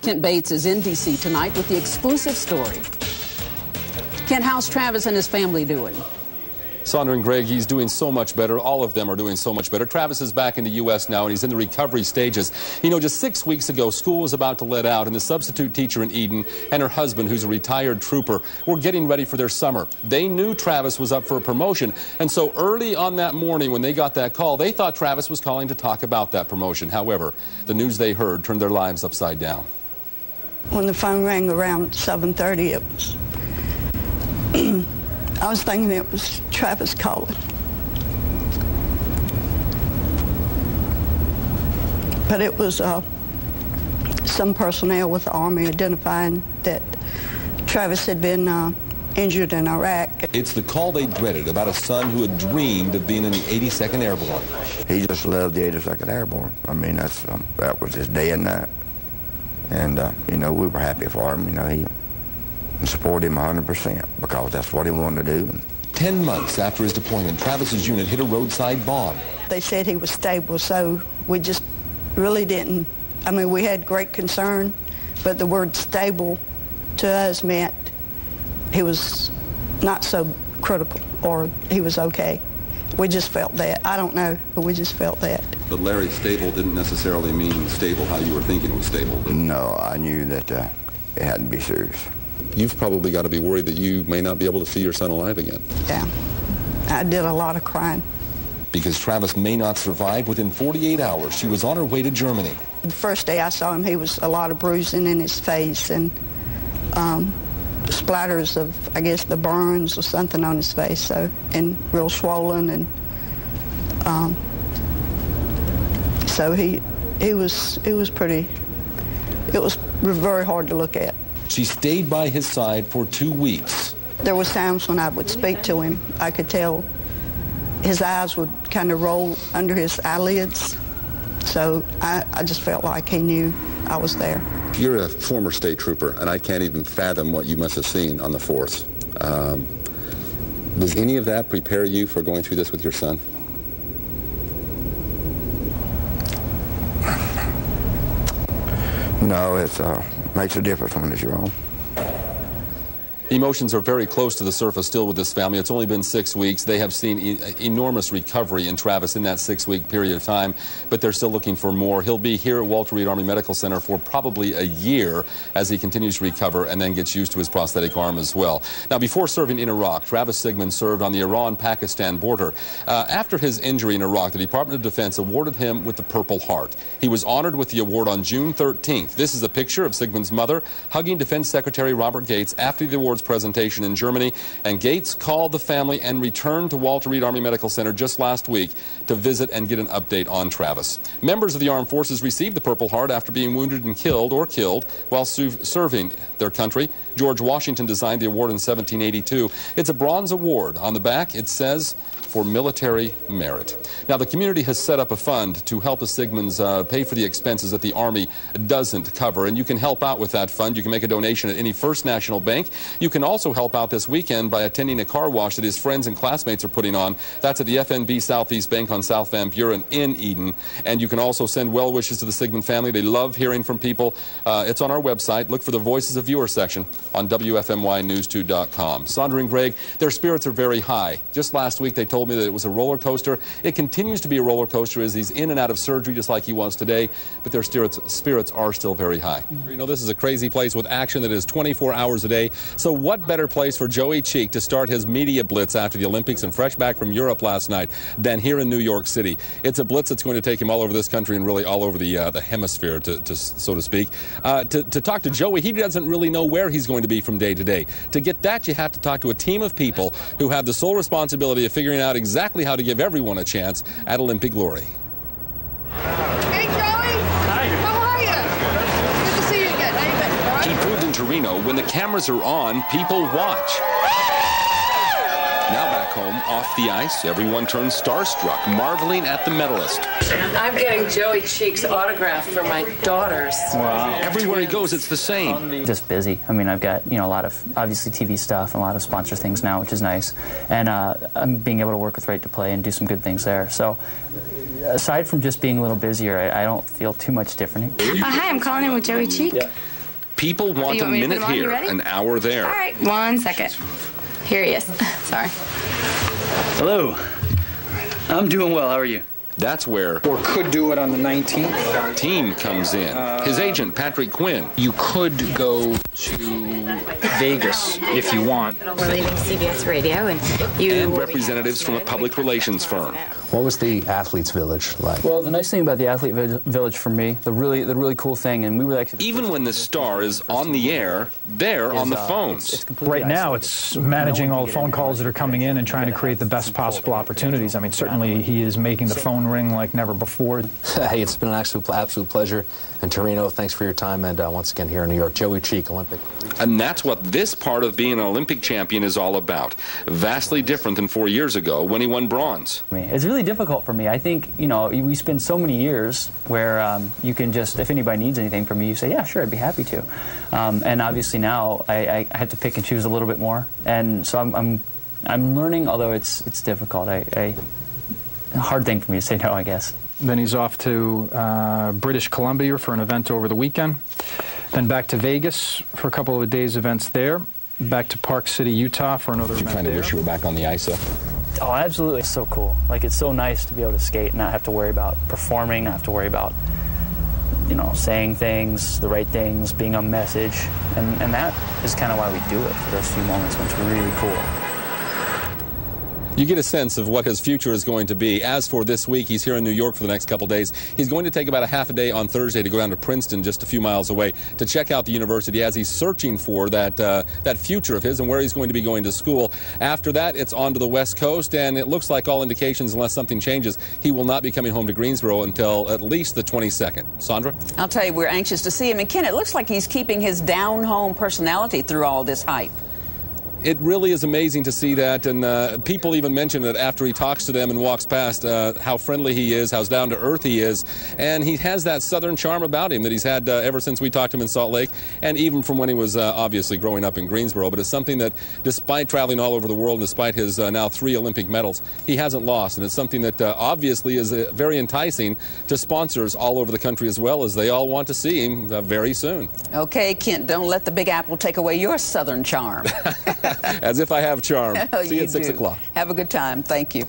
Kent Bates is in D.C. tonight with the exclusive story. Kent, how's Travis and his family doing? Sandra and Greg, he's doing so much better. All of them are doing so much better. Travis is back in the U.S. now, and he's in the recovery stages. You know, just 6 weeks ago, school was about to let out, and the substitute teacher in Eden and her husband, who's a retired trooper, were getting ready for their summer. They knew Travis was up for a promotion, and so early on that morning when they got that call, they thought Travis was calling to talk about that promotion. However, the news they heard turned their lives upside down. When the phone rang around 7:30, it was... I was thinking it was Travis calling. But it was some personnel with the Army identifying that Travis had been injured in Iraq. It's the call they dreaded about a son who had dreamed of being in the 82nd Airborne. He just loved the 82nd Airborne. I mean, that was his day and night. And, you know, we were happy for him. You know, he support him 100% because that's what he wanted to do. 10 months after his deployment, Travis's unit hit a roadside bomb. They said he was stable, so we just really didn't. I mean, we had great concern, but the word stable to us meant he was not so critical or he was okay. We just felt that. I don't know, but we just felt that. But Larry, stable didn't necessarily mean stable how you were thinking it was stable. No, I knew that it had to be serious. You've probably got to be worried that you may not be able to see your son alive again. Yeah, I did a lot of crying. Because Travis may not survive, within 48 hours, she was on her way to Germany. The first day I saw him, he was a lot of bruising in his face and splatters of, I guess, the burns or something on his face, so, and real swollen, and so it was very hard to look at. She stayed by his side for 2 weeks. There was times when I would speak to him, I could tell his eyes would kind of roll under his eyelids. So I just felt like he knew I was there. You're a former state trooper, and I can't even fathom what you must have seen on the force. Does any of that prepare you for going through this with your son? No, it makes a difference when it's your own. Emotions are very close to the surface still with this family. It's only been 6 weeks. They have seen enormous recovery in Travis in that 6-week period of time, but they're still looking for more. He'll be here at Walter Reed Army Medical Center for probably a year as he continues to recover and then gets used to his prosthetic arm as well. Now, before serving in Iraq, Travis Sigmund served on the Iran-Pakistan border. After his injury in Iraq, the Department of Defense awarded him with the Purple Heart. He was honored with the award on June 13th. This is a picture of Sigmund's mother hugging Defense Secretary Robert Gates after the award's presentation in Germany, and Gates called the family and returned to Walter Reed Army Medical Center just last week to visit and get an update on Travis. Members of the armed forces received the Purple Heart after being wounded and killed while serving their country. George Washington designed the award in 1782. It's a bronze award. On the back it says, "For military merit." Now, the community has set up a fund to help the Sigmunds pay for the expenses that the Army doesn't cover, and you can help out with that fund. You can make a donation at any First National Bank. You can also help out this weekend by attending a car wash that his friends and classmates are putting on. That's at the FNB Southeast Bank on South Van Buren in Eden. And you can also send well wishes to the Sigmund family. They love hearing from people. It's on our website. Look for the Voices of Viewer section on WFMYnews2.com. Sandra and Greg, their spirits are very high. Just last week they told me that it was a roller coaster. It continues to be a roller coaster as he's in and out of surgery just like he was today, but their spirits are still very high. You know, this is a crazy place with action that is 24 hours a day. So what better place for Joey Cheek to start his media blitz after the Olympics and fresh back from Europe last night than here in New York City? It's a blitz that's going to take him all over this country and really all over the hemisphere, so to speak. To talk to Joey, he doesn't really know where he's going to be from day to day. To get that, you have to talk to a team of people who have the sole responsibility of figuring out exactly how to give everyone a chance at Olympic glory. Hey, Joey. Hi. How are you? Good to see you again. How you been? All right? He proved in Torino, when the cameras are on, people watch. Now back home, off the ice, everyone turns starstruck, marveling at the medalist. I'm getting Joey Cheek's autograph for my daughters. Wow. Everywhere he goes, it's the same. Just busy. I mean, I've got, a lot of, obviously, TV stuff and a lot of sponsor things now, which is nice. And I'm being able to work with Right to Play and do some good things there. So, aside from just being a little busier, I don't feel too much different. Hi, I'm calling in with Joey Cheek. Yeah. People want a minute here, an hour there. All right, 1 second. Here he is. Sorry. Hello. I'm doing well. How are you? That's where or could do it on the 19th. Team comes in. His agent, Patrick Quinn. You could go to Vegas if you want. We're leaving CBS Radio, and representatives from a public relations firm. What was the Athletes Village like? Well, the nice thing about the Athlete Village for me, the really cool thing, and we were actually... Even when the star is on the air, they're on the phones. It's right now, it's managing all the phone calls that are coming in and trying to create the best possible opportunities. I mean, certainly he is making the phone ring like never before. Hey, it's been an absolute pleasure. And Torino, thanks for your time, and once again here in New York, Joey Cheek, Olympic. And that's what this part of being an Olympic champion is all about. Vastly different than 4 years ago when he won bronze. It's really difficult for me. I think, you know, we spend so many years where you can just, if anybody needs anything from me, you say, yeah, sure, I'd be happy to. And obviously now I have to pick and choose a little bit more. And so I'm learning, although it's difficult. A hard thing for me to say no, I guess. Then he's off to British Columbia for an event over the weekend. Then back to Vegas for a couple of days events there. Back to Park City, Utah for another event there. You kind of wish you were back on the ice, though? Oh, absolutely. It's so cool. Like, it's so nice to be able to skate and not have to worry about performing, not have to worry about, you know, saying things, the right things, being on message. And that is kind of why we do it, for those few moments when it's really cool. You get a sense of what his future is going to be. As for this week, he's here in New York for the next couple days. He's going to take about a half a day on Thursday to go down to Princeton, just a few miles away, to check out the university as he's searching for that future of his and where he's going to be going to school. After that, it's on to the West Coast, and it looks like all indications, unless something changes, he will not be coming home to Greensboro until at least the 22nd. Sandra? I'll tell you, we're anxious to see him. And Ken, it looks like he's keeping his down-home personality through all this hype. It really is amazing to see that, and people even mention that after he talks to them and walks past, how friendly he is, how down to earth he is, and he has that southern charm about him that he's had ever since we talked to him in Salt Lake, and even from when he was obviously growing up in Greensboro. But it's something that, despite traveling all over the world and despite his now 3 Olympic medals, he hasn't lost, and it's something that obviously is very enticing to sponsors all over the country, as well as they all want to see him very soon. Okay, Kent, don't let the Big Apple take away your southern charm. As if I have charm. Oh, see you at 6 o'clock. Have a good time. Thank you.